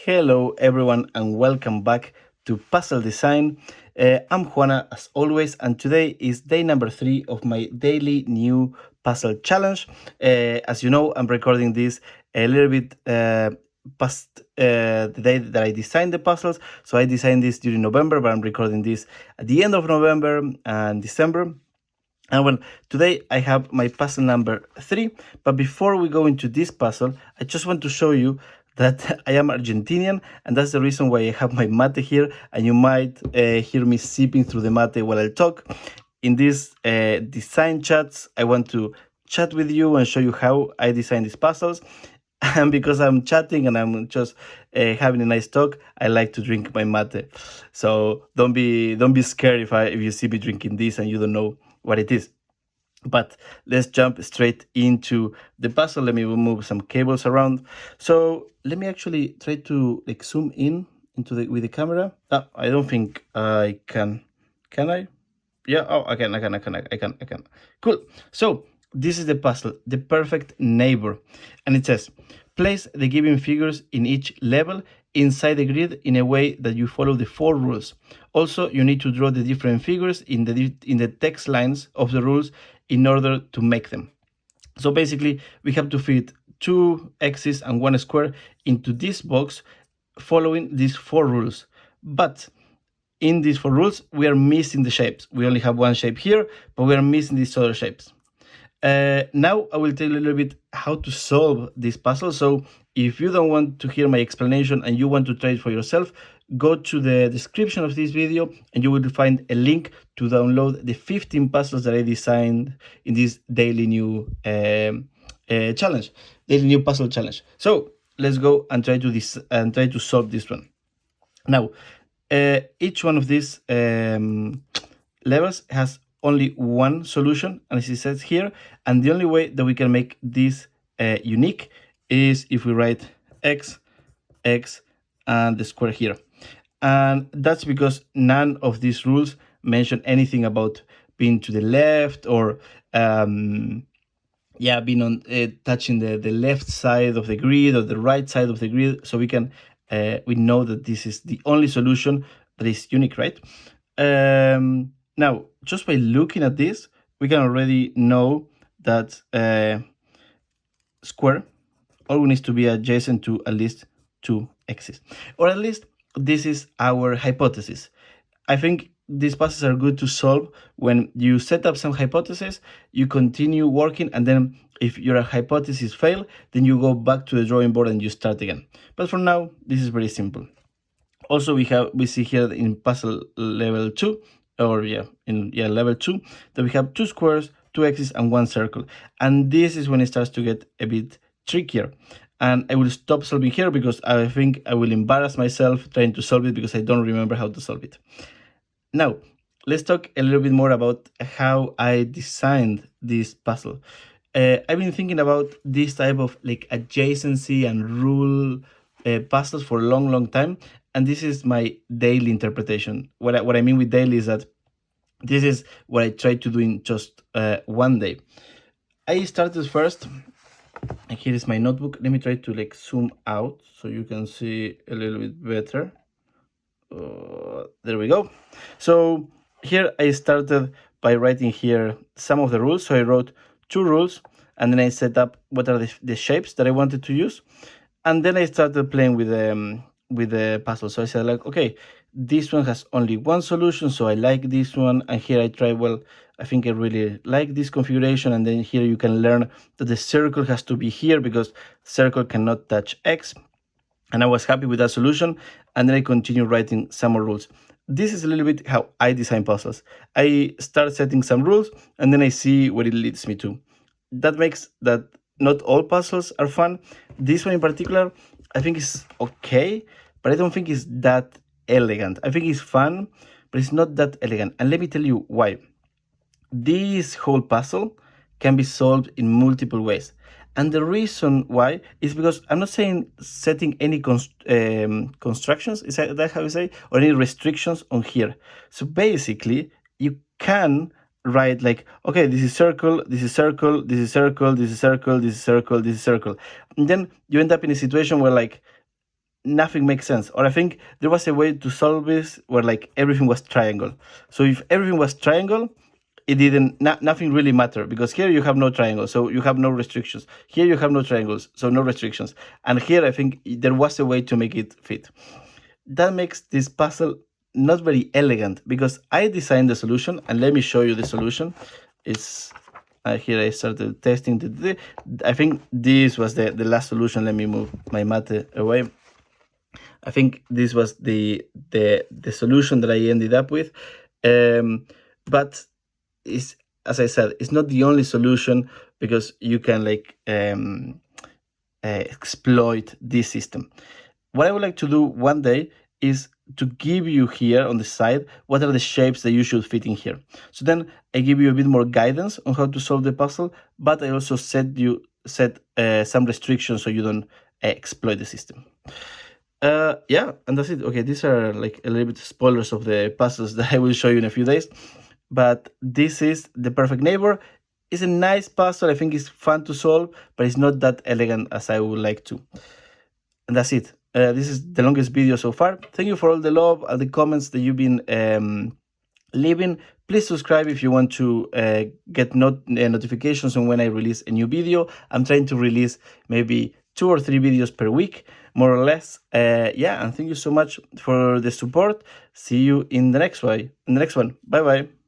Hello everyone and welcome back to Puzzle Design. I'm Juana as always, and today is day number 3 of my daily new puzzle challenge. As you know, I'm recording this a little bit past the day that I designed the puzzles. So I designed this during November, but I'm recording this at the end of November and December. And well, today I have my puzzle number 3, but before we go into this puzzle, I just want to show you that I am Argentinian, and that's the reason why I have my mate here, and you might hear me sipping through the mate while I talk. In these design chats, I want to chat with you and show you how I design these puzzles. And because I'm chatting and I'm just having a nice talk, I like to drink my mate. So don't be scared if you see me drinking this and you don't know what it is. But let's jump straight into the puzzle. Let me move some cables around. So let me actually try to like zoom in into with the camera. I don't think I can. Can I? Yeah. Oh, I can. Cool. So this is the puzzle, the perfect neighbor, and it says, place the given figures in each level inside the grid in a way that you follow the 4 rules. Also, you need to draw the different figures in the text lines of the rules in order to make them. So basically, we have to fit 2 x's and 1 square into this box following these 4 rules. But in these 4 rules, we are missing the shapes. We only have 1 shape here, but we are missing these other shapes. Now I will tell you a little bit how to solve this puzzle. So if you don't want to hear my explanation and you want to try it for yourself, go to the description of this video and you will find a link to download the 15 puzzles that I designed in this daily new challenge, daily new puzzle challenge. So let's go and try to solve this one. Now, each one of these levels has only one solution, and as it says here, and the only way that we can make this unique is if we write x, and the square here. And that's because none of these rules mention anything about being to the left or being on touching the left side of the grid or the right side of the grid. So we know that this is the only solution that is unique, right? Now, just by looking at this, we can already know that square always needs to be adjacent to at least 2 x's. Or at least this is our hypothesis. I think these puzzles are good to solve when you set up some hypothesis, you continue working, and then if your hypothesis fail, then you go back to the drawing board and you start again. But for now, this is very simple. Also, we see here in puzzle level 2, or level 2, that we have 2 squares, 2 x's, and 1 circle. And this is when it starts to get a bit trickier. And I will stop solving here because I think I will embarrass myself trying to solve it because I don't remember how to solve it. Now, let's talk a little bit more about how I designed this puzzle. I've been thinking about this type of like adjacency and rule puzzles for a long time, and this is my daily interpretation. What I mean with daily is that this is what I try to do in just one day. I started first, and here is my notebook. Let me try to like zoom out so you can see a little bit better. There we go. So here I started by writing here some of the rules. So I wrote 2 rules, and then I set up what are the shapes that I wanted to use. And then I started playing with the puzzle. So I said like, okay, this one has only one solution, so I like this one. And here I try, well, I think I really like this configuration. And then here you can learn that the circle has to be here because circle cannot touch X. And I was happy with that solution. And then I continue writing some more rules. This is a little bit how I design puzzles. I start setting some rules and then I see what it leads me to. That makes that not all puzzles are fun. This one in particular, I think is okay, but I don't think it's that elegant. I think it's fun, but it's not that elegant. And let me tell you why. This whole puzzle can be solved in multiple ways. And the reason why is because I'm not saying setting any constructions, is that how you say, or any restrictions on here. So basically, you can write like, okay, this is circle, this is circle, this is circle, this is circle, this is circle, this is circle. And then you end up in a situation where like nothing makes sense. Or I think there was a way to solve this where like everything was triangle. So if everything was triangle, it didn't, nothing really mattered, because here you have no triangle, so you have no restrictions. Here you have no triangles, so no restrictions. And here I think there was a way to make it fit. That makes this puzzle not very elegant, because I designed the solution, and let me show you the solution. It's here I started testing I think this was the last solution. Let me move my mate away. I think this was the solution that I ended up with, but is, as I said, it's not the only solution, because you can like exploit this system. What I would like to do one day is to give you here on the side what are the shapes that you should fit in here. So then I give you a bit more guidance on how to solve the puzzle, but I also set some restrictions so you don't exploit the system. Yeah, and that's it. Okay, these are like a little bit spoilers of the puzzles that I will show you in a few days. But this is the perfect neighbor. It's a nice puzzle. I think it's fun to solve, but it's not that elegant as I would like to. And that's it. This is the longest video so far. Thank you for all the love, all the comments that you've been leaving. Please subscribe if you want to get notifications on when I release a new video. I'm trying to release maybe 2 or 3 videos per week, more or less. Yeah, and thank you so much for the support. See you in the next one. Bye bye.